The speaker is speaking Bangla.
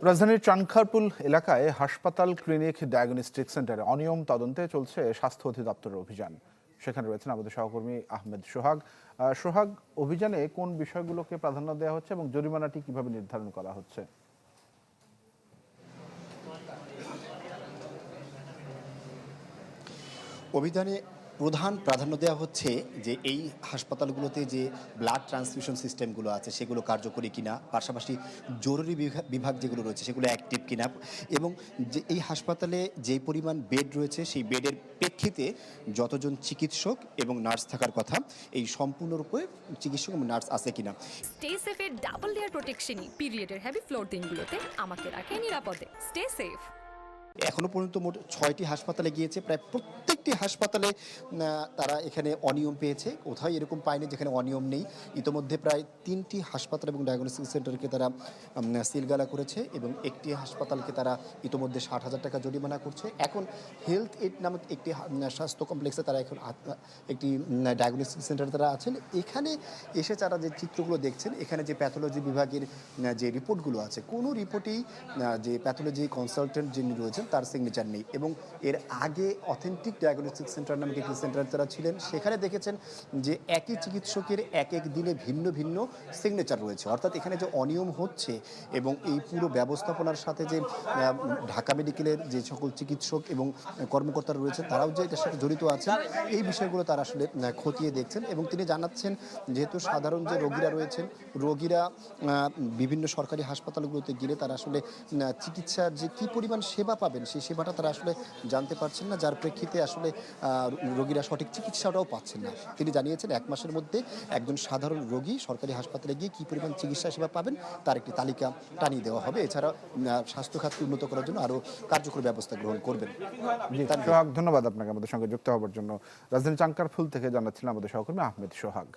রাজধানীর চানখারপুল এলাকায় হাসপাতাল, ক্লিনিক, ডায়াগনস্টিক সেন্টারে অনিয়ম তদন্তে চলছে স্বাস্থ্য অধিদপ্তরের অভিযান। সেখানে রয়েছেন আমাদের সহকর্মী আহমেদ সোহাগ। সোহাগ, অভিযানে কোন বিষয়গুলোকে প্রাধান্য দেওয়া হচ্ছে এবং জরিমানাটি কিভাবে নির্ধারণ করা হচ্ছে? অভিযানে প্রধান প্রাধান্য দেওয়া হচ্ছে যে এই হাসপাতালগুলোতে যে ব্লাড ট্রান্সফিউশন সিস্টেমগুলো আছে সেগুলো কার্যকরী কিনা, পাশাপাশি জরুরি বিভাগ যেগুলো রয়েছে সেগুলো অ্যাক্টিভ কিনা, এবং যে এই হাসপাতালে যে পরিমাণ বেড রয়েছে সেই বেডের প্রেক্ষিতে যতজন চিকিৎসক এবং নার্স থাকার কথা এই সম্পূর্ণরূপে চিকিৎসক এবং নার্স আছে কিনা। স্টে সেফের ডাবল লেয়ার প্রোটেকশনই পিরিয়ডের হেভি ফ্লোর দিনগুলোতে আমাকে রাখে নিরাপদে। Stay safe. এখনো পর্যন্ত মোট 6টি হাসপাতালে গিয়েছে, প্রায় প্রত্যেকটি হাসপাতালে তারা এখানে অনিয়ম পেয়েছে, কোথাও এরকম পায়নি যেখানে অনিয়ম নেই। ইতোমধ্যে প্রায় 3টি হাসপাতাল এবং ডায়াগনস্টিক সেন্টারকে তারা সিলগালা করেছে এবং একটি হাসপাতালকে তারা ইতোমধ্যে 60,000 টাকা জরিমানা করছে। এখন হেলথ এইড নামক একটি স্বাস্থ্য কমপ্লেক্সে তারা এখন একটি ডায়াগনস্টিক সেন্টারে তারা আছেন। এখানে এসে তারা যে চিত্রগুলো দেখছেন, এখানে যে প্যাথোলজি বিভাগের যে রিপোর্টগুলো আছে, কোনো রিপোর্টেই যে প্যাথোলজি কনসালটেন্ট যিনি রয়েছেন তার সিগনেচার নেই। এবং এর আগে অথেন্টিক ডায়াগনস্টিক সেন্টার নামে একটি সেন্টারে তারা ছিলেন, সেখানে দেখেছেন যে একই চিকিৎসকের এক এক দিনে ভিন্ন ভিন্ন সিগনেচার রয়েছে। অর্থাৎ এখানে যে অনিয়ম হচ্ছে এবং এই পুরো ব্যবস্থাপনার সাথে যে ঢাকা মেডিকেলের যে সকল চিকিৎসক এবং কর্মকর্তারা রয়েছেন তারাও যে এটার সাথে জড়িত আছেন, এই বিষয়গুলো তারা আসলে খতিয়ে দেখছেন। এবং তিনি জানাচ্ছেন যেহেতু সাধারণ যে রোগীরা রয়েছেন, রোগীরা বিভিন্ন সরকারি হাসপাতালগুলোতে গেলে তারা আসলে চিকিৎসার যে কী পরিমাণ সেবা পাবেন সেই সেবাটা তারা আসলে জানতে পারছেন না, যার প্রেক্ষিতে আসলে রোগীরা সঠিক চিকিৎসাটাও পাচ্ছেন না। তিনি জানিয়েছেন 1 মাসের মধ্যে একজন সাধারণ রোগী সরকারি হাসপাতালে গিয়ে কী পরিমাণ চিকিৎসা সেবা পাবেন তার একটি তালিকা টানিয়ে দেওয়া হবে। এছাড়া স্বাস্থ্য খাতকে উন্নত করার জন্য আরও কার্যকর ব্যবস্থা গ্রহণ করবেন। সোহাগ, ধন্যবাদ আপনাকে আমাদের সঙ্গে যুক্ত হওয়ার জন্য। রাজধানী চানখারপুল থেকে জানাচ্ছিলেন আমাদের সহকর্মী আহমেদ সোহাগ।